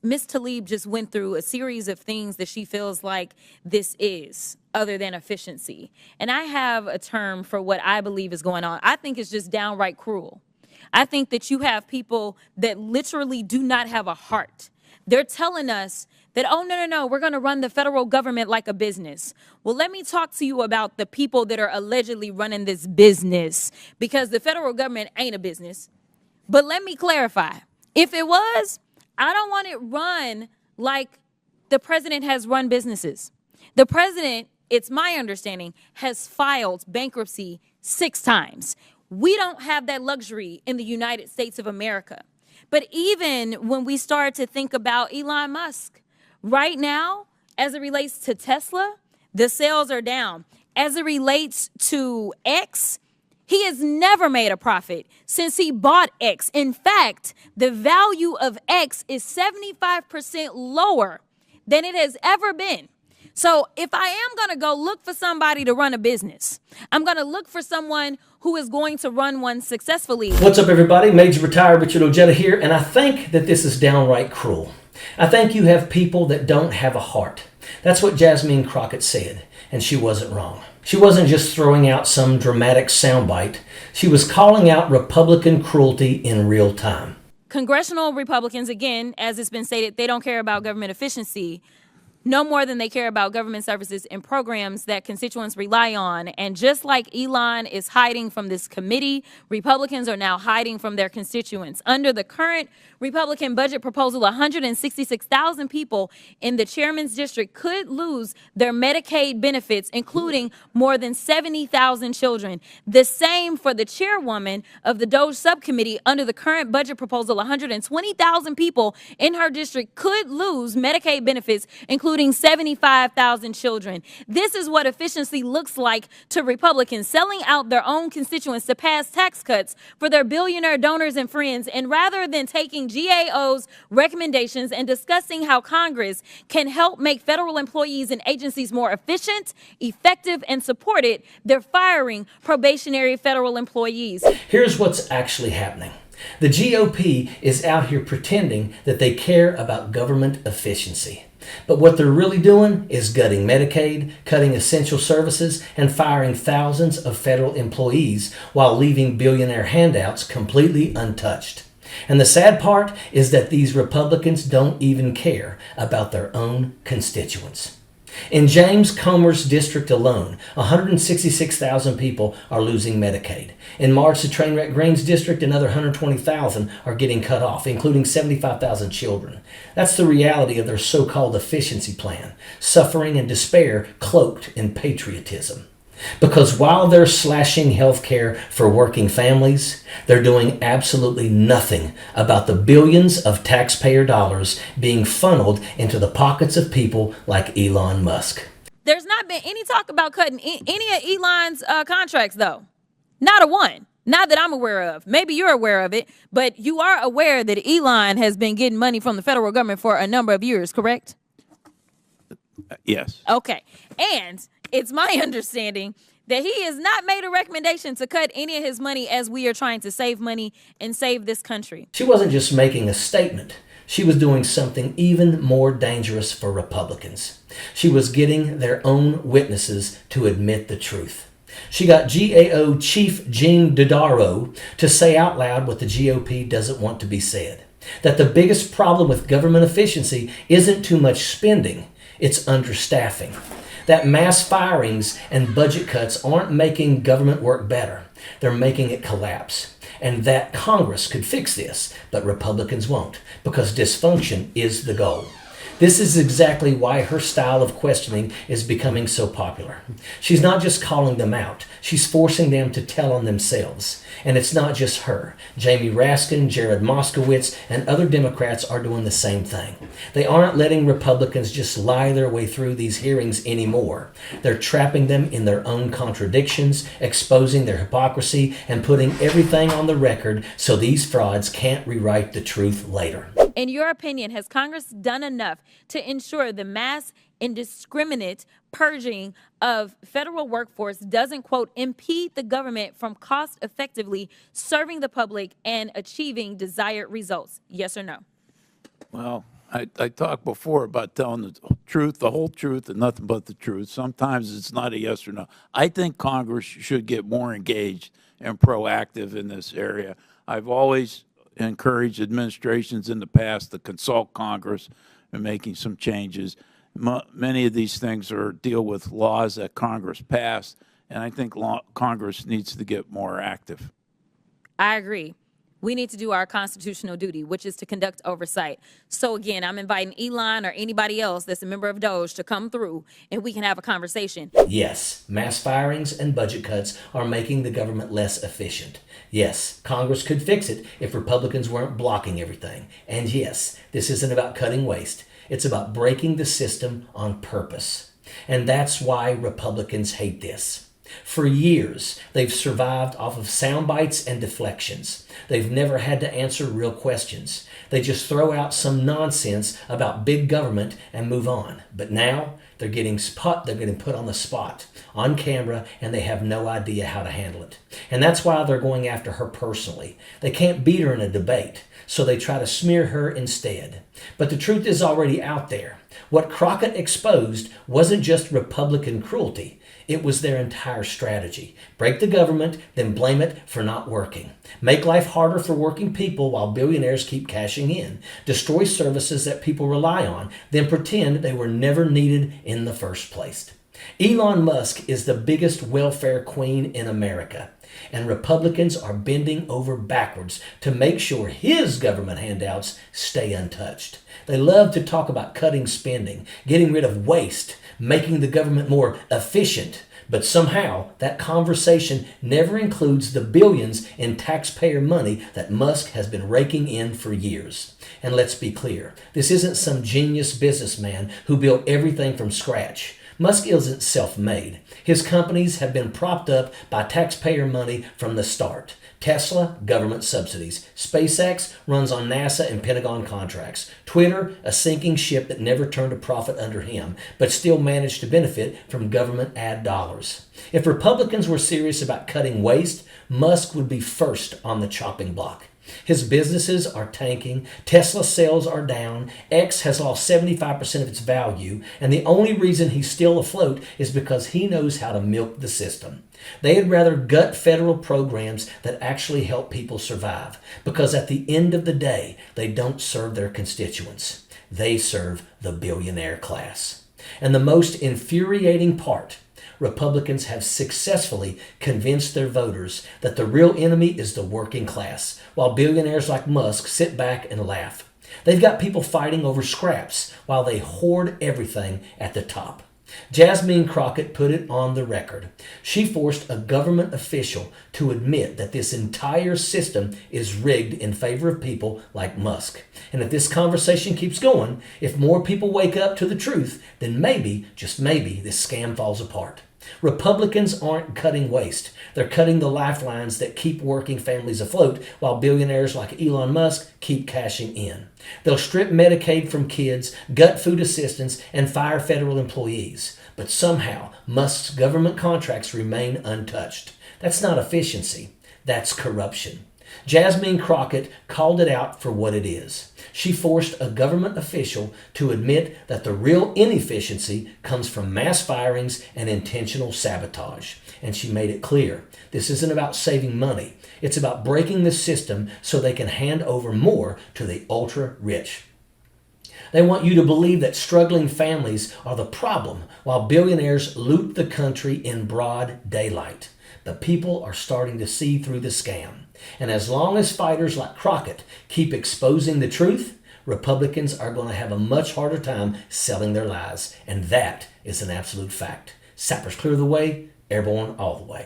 Ms. Tlaib just went through a series of things that she feels like this is, other than efficiency. And I have a term for what I believe is going on. I think it's just downright cruel. I think that you have people that literally do not have a heart. They're telling us that, oh, no, we're going to run the federal government like a business. Well, let me talk to you about the people that are allegedly running this business, because the federal government ain't a business. But let me clarify. If it was, I don't want it run like the president has run businesses. The president, it's my understanding, has filed bankruptcy 6 times. We don't have that luxury in the United States of America. But even when we start to think about Elon Musk, right now, as it relates to Tesla, the sales are down. As it relates to X, he has never made a profit since he bought X. In fact, the value of X is 75% lower than it has ever been. So if I am going to go look for somebody to run a business, I'm going to look for someone who is going to run one successfully. What's up, everybody? Major Retired Richard Ojeda here, and I think that this is downright cruel. I think you have people that don't have a heart. That's what Jasmine Crockett said, and she wasn't wrong. She wasn't just throwing out some dramatic soundbite. She was calling out Republican cruelty in real time. Congressional Republicans, again, as it's been stated, they don't care about government efficiency no more than they care about government services and programs that constituents rely on. And just like Elon is hiding from this committee, Republicans are now hiding from their constituents. Under the current Republican budget proposal, 166,000 people in the chairman's district could lose their Medicaid benefits, including more than 70,000 children. The same for the chairwoman of the DOJ subcommittee. Under the current budget proposal, 120,000 people in her district could lose Medicaid benefits, including 75,000 children. This is what efficiency looks like to Republicans, selling out their own constituents to pass tax cuts for their billionaire donors and friends. And rather than taking GAO's recommendations and discussing how Congress can help make federal employees and agencies more efficient, effective, and supported, they're firing probationary federal employees. Here's what's actually happening. The GOP is out here pretending that they care about government efficiency. But what they're really doing is gutting Medicaid, cutting essential services, and firing thousands of federal employees while leaving billionaire handouts completely untouched. And the sad part is that these Republicans don't even care about their own constituents. In James Comer's district alone, 166,000 people are losing Medicaid. In March, the Trainwreck Greens district, another 120,000 are getting cut off, including 75,000 children. That's the reality of their so-called efficiency plan, suffering and despair cloaked in patriotism. Because while they're slashing health care for working families, they're doing absolutely nothing about the billions of taxpayer dollars being funneled into the pockets of people like Elon Musk. There's not been any talk about cutting any of Elon's contracts, though. Not a one. Not that I'm aware of. Maybe you're aware of it, but you are aware that Elon has been getting money from the federal government for a number of years, correct? Yes. Okay. And it's my understanding that he has not made a recommendation to cut any of his money as we are trying to save money and save this country. She wasn't just making a statement. She was doing something even more dangerous for Republicans. She was getting their own witnesses to admit the truth. She got GAO Chief Gene Dodaro to say out loud what the GOP doesn't want to be said. That the biggest problem with government efficiency isn't too much spending, it's understaffing. That mass firings and budget cuts aren't making government work better. They're making it collapse. And that Congress could fix this, but Republicans won't, because dysfunction is the goal. This is exactly why her style of questioning is becoming so popular. She's not just calling them out, she's forcing them to tell on themselves. And it's not just her. Jamie Raskin, Jared Moskowitz, and other Democrats are doing the same thing. They aren't letting Republicans just lie their way through these hearings anymore. They're trapping them in their own contradictions, exposing their hypocrisy, and putting everything on the record so these frauds can't rewrite the truth later. In your opinion, has Congress done enough to ensure the mass indiscriminate purging of federal workforce doesn't, quote, impede the government from cost effectively serving the public and achieving desired results? Yes or no? Well, I talked before about telling the truth, the whole truth, and nothing but the truth. Sometimes it's not a yes or no. I think Congress should get more engaged and proactive in this area. I've always encouraged administrations in the past to consult Congress in making some changes. Many of these things deal with laws that Congress passed, and I think Congress needs to get more active. I agree. We need to do our constitutional duty, which is to conduct oversight. So again, I'm inviting Elon or anybody else that's a member of DOJ to come through and we can have a conversation. Yes, mass firings and budget cuts are making the government less efficient. Yes, Congress could fix it if Republicans weren't blocking everything. And yes, this isn't about cutting waste. It's about breaking the system on purpose. And that's why Republicans hate this. For years, they've survived off of sound bites and deflections. They've never had to answer real questions. They just throw out some nonsense about big government and move on. But now they're getting put on the spot, on camera, and they have no idea how to handle it. And that's why they're going after her personally. They can't beat her in a debate, so they try to smear her instead. But the truth is already out there. What Crockett exposed wasn't just Republican cruelty. It was their entire strategy. Break the government, then blame it for not working. Make life harder for working people while billionaires keep cashing in. Destroy services that people rely on, then pretend they were never needed in the first place. Elon Musk is the biggest welfare queen in America, and Republicans are bending over backwards to make sure his government handouts stay untouched. They love to talk about cutting spending, getting rid of waste, making the government more efficient. But somehow that conversation never includes the billions in taxpayer money that Musk has been raking in for years. And let's be clear, this isn't some genius businessman who built everything from scratch. Musk isn't self-made. His companies have been propped up by taxpayer money from the start. Tesla, government subsidies. SpaceX runs on NASA and Pentagon contracts. Twitter, a sinking ship that never turned a profit under him, but still managed to benefit from government ad dollars. If Republicans were serious about cutting waste, Musk would be first on the chopping block. His businesses are tanking, Tesla sales are down, X has lost 75% of its value, and the only reason he's still afloat is because he knows how to milk the system. They'd rather gut federal programs that actually help people survive, because at the end of the day, they don't serve their constituents. They serve the billionaire class. And the most infuriating part, Republicans have successfully convinced their voters that the real enemy is the working class, while billionaires like Musk sit back and laugh. They've got people fighting over scraps while they hoard everything at the top. Jasmine Crockett put it on the record. She forced a government official to admit that this entire system is rigged in favor of people like Musk. And if this conversation keeps going, if more people wake up to the truth, then maybe, just maybe, this scam falls apart. Republicans aren't cutting waste. They're cutting the lifelines that keep working families afloat while billionaires like Elon Musk keep cashing in. They'll strip Medicaid from kids, gut food assistance, and fire federal employees. But somehow, Musk's government contracts remain untouched. That's not efficiency. That's corruption. Jasmine Crockett called it out for what it is. She forced a government official to admit that the real inefficiency comes from mass firings and intentional sabotage. And she made it clear, this isn't about saving money. It's about breaking the system so they can hand over more to the ultra-rich. They want you to believe that struggling families are the problem while billionaires loot the country in broad daylight. The people are starting to see through the scam. And as long as fighters like Crockett keep exposing the truth, Republicans are going to have a much harder time selling their lies. And that is an absolute fact. Sappers clear the way, airborne all the way.